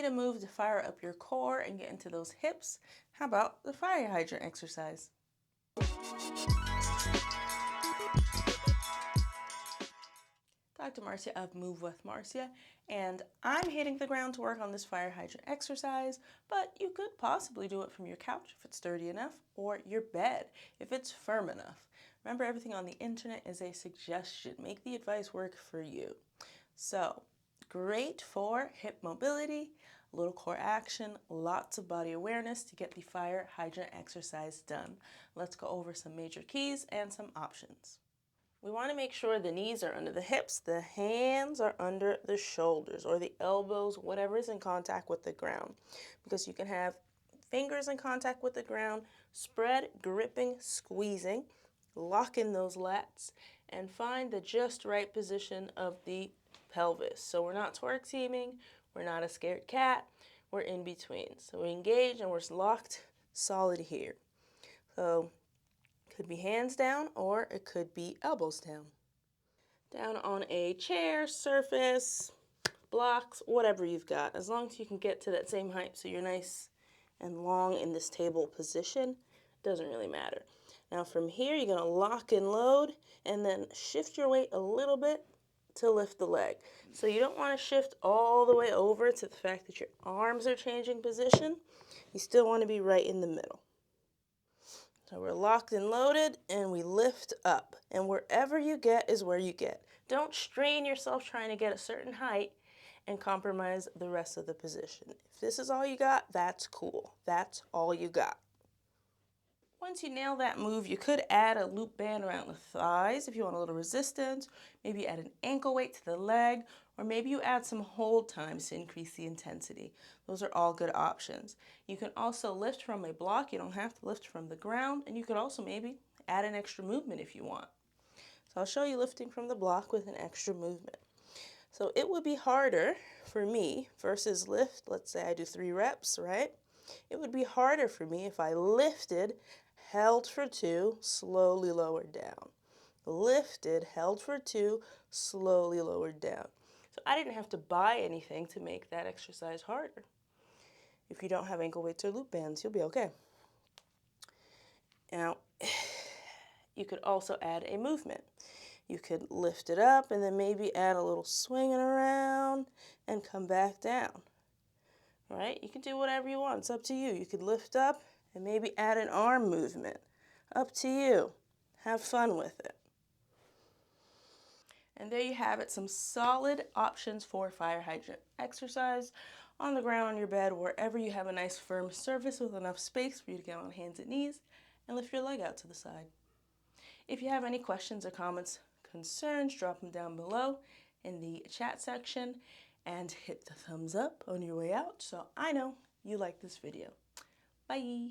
a move to fire up your core and get into those hips, how about the fire hydrant exercise? Dr. Marcia of Move with Marcia, and I'm hitting the ground to work on this fire hydrant exercise, but you could possibly do it from your couch if it's sturdy enough, or your bed if it's firm enough. Remember, everything on the internet is a suggestion. Make the advice work for you. So, great for hip mobility, a little core action, lots of body awareness to get the fire hydrant exercise done. Let's go over some major keys and some options. We want to make sure the knees are under the hips, the hands are under the shoulders or the elbows, whatever is in contact with the ground. Because you can have fingers in contact with the ground, spread, gripping, squeezing, lock in those lats, and find the just right position of the pelvis. So we're not twerk teaming, we're not a scared cat, we're in between. So we engage and we're locked solid here. So could be hands down or it could be elbows down. Down on a chair, surface, blocks, whatever you've got. As long as you can get to that same height so you're nice and long in this table position, doesn't really matter. Now from here, you're gonna lock and load and then shift your weight a little bit to lift the leg. So you don't wanna shift all the way over to the fact that your arms are changing position. You still wanna be right in the middle. So we're locked and loaded and we lift up. And wherever you get is where you get. Don't strain yourself trying to get a certain height and compromise the rest of the position. If this is all you got, that's cool. That's all you got. Once you nail that move, you could add a loop band around the thighs if you want a little resistance. Maybe add an ankle weight to the leg, or maybe you add some hold times to increase the intensity. Those are all good options. You can also lift from a block. You don't have to lift from the ground, and you could also maybe add an extra movement if you want. So I'll show you lifting from the block with an extra movement. So it would be harder for me versus lift. Let's say I do 3 reps, right? It would be harder for me if I lifted, held for 2, slowly lowered down. Lifted, held for 2, slowly lowered down. So I didn't have to buy anything to make that exercise harder. If you don't have ankle weights or loop bands, you'll be okay. Now, you could also add a movement. You could lift it up and then maybe add a little swinging around and come back down. Right? You can do whatever you want. It's up to you. You could lift up and maybe add an arm movement. Up to you. Have fun with it. And there you have it, some solid options for fire hydrant exercise on the ground, on your bed, wherever you have a nice firm surface with enough space for you to get on hands and knees and lift your leg out to the side. If you have any questions or comments, concerns, drop them down below in the chat section and hit the thumbs up on your way out so I know you like this video. Bye!